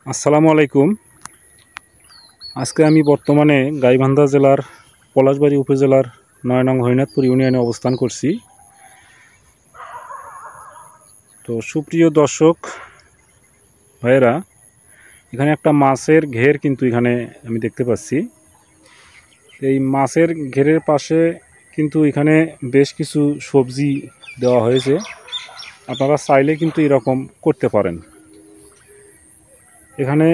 আসসালামু আলাইকুম। আজকে আমি বর্তমানে গাইবান্ধা জেলার পলাশবাড়ী উপজেলার ৯ নং হরিনাথপুর ইউনিয়নে অবস্থান করছি। তো সুপ্রিয় দর্শক ভাইয়েরা, এখানে একটা মাছের ঘের কিন্তু এখানে আমি দেখতে পাচ্ছি। এই মাছের ঘেরের পাশে কিন্তু এখানে বেশ কিছু সবজি দেওয়া হয়েছে। আপনারা চাইলে কিন্তু এরকম করতে পারেন। এখানে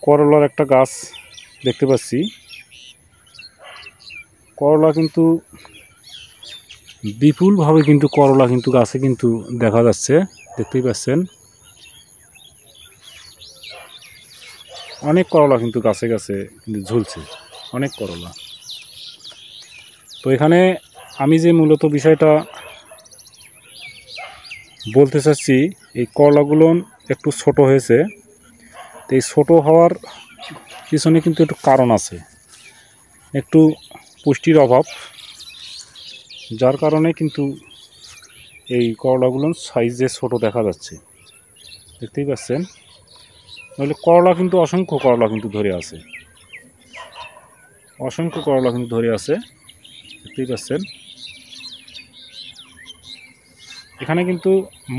করলার একটা গাছ দেখতে পাচ্ছি। করলা কিন্তু বিপুলভাবে কিন্তু করলা কিন্তু গাছে কিন্তু দেখা যাচ্ছে, দেখতেই পাচ্ছেন। অনেক করলা কিন্তু গাছে গাছে কিন্তু ঝুলছে, অনেক করলা। তো এখানে আমি যে মূলত বিষয়টা বলতে চাচ্ছি, এই করলাগুলো একটু ছোট হয়েছে। তো এই ছোটো হওয়ার পিছনে কিন্তু একটু কারণ আছে, একটু পুষ্টির অভাব, যার কারণে কিন্তু এই করলাগুলো সাইজে ছোট দেখা যাচ্ছে, দেখতেই পাচ্ছেন। নইলে করলা কিন্তু অসংখ্য করলা কিন্তু ধরে আছে, অসংখ্য করলা কিন্তু ধরে আছে, দেখতেই পাচ্ছেন। এখানে কিন্তু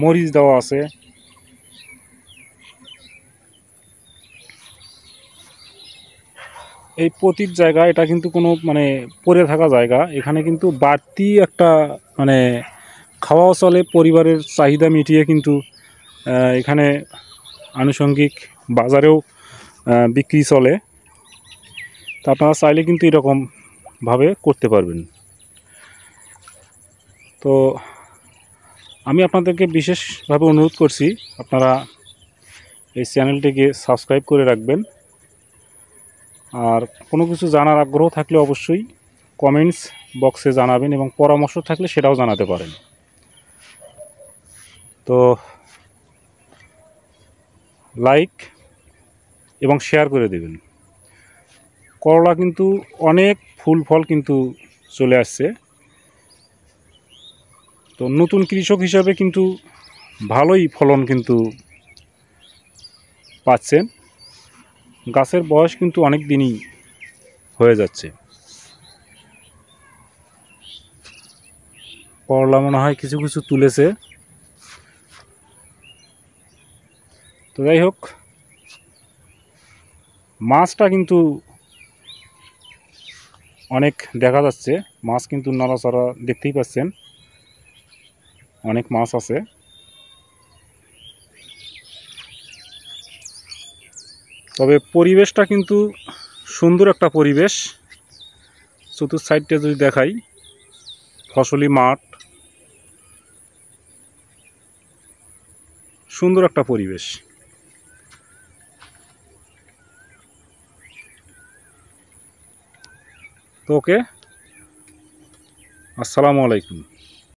মরিচ দেওয়া আছে। এই পতির জায়গা, এটা কিন্তু কোনো পড়ে থাকা জায়গা। এখানে কিন্তু বাড়তি একটা খাওয়াও চলে, পরিবারের চাহিদা মিটিয়ে কিন্তু এখানে আনুষঙ্গিক বাজারেও বিক্রি চলে। তা আপনারা চাইলে কিন্তু এরকমভাবে করতে পারবেন। তো আমি আপনাদেরকে বিশেষভাবে অনুরোধ করছি, আপনারা এই চ্যানেলটিকে সাবস্ক্রাইব করে রাখবেন। আর কোনো কিছু জানার আগ্রহ থাকলে অবশ্যই কমেন্টস বক্সে জানাবেন, এবং পরামর্শ থাকলে সেটাও জানাতে পারেন। তো লাইক এবং শেয়ার করে দেবেন। করলা কিন্তু অনেক ফুল ফল কিন্তু চলে আসছে। তো নতুন কৃষক হিসাবে কিন্তু ভালোই ফলন কিন্তু পাচ্ছেন। গাছের বয়স কিন্তু অনেক দিনই হয়ে যাচ্ছে। করলা মনে হয় কিছু কিছু তুলেছে। তো যাই হোক, মাছটা কিন্তু অনেক দেখা যাচ্ছে। মাছ কিন্তু নাড়াচাড়া, দেখতেই পাচ্ছেন, অনেক মাছ আছে। তবে পরিবেশটা কিন্তু সুন্দর একটা পরিবেশ। চতুর্থ সাইডটা যদি দেখাই, ফসলি মাঠ, সুন্দর একটা পরিবেশ। তো ওকে, আসসালামু আলাইকুম।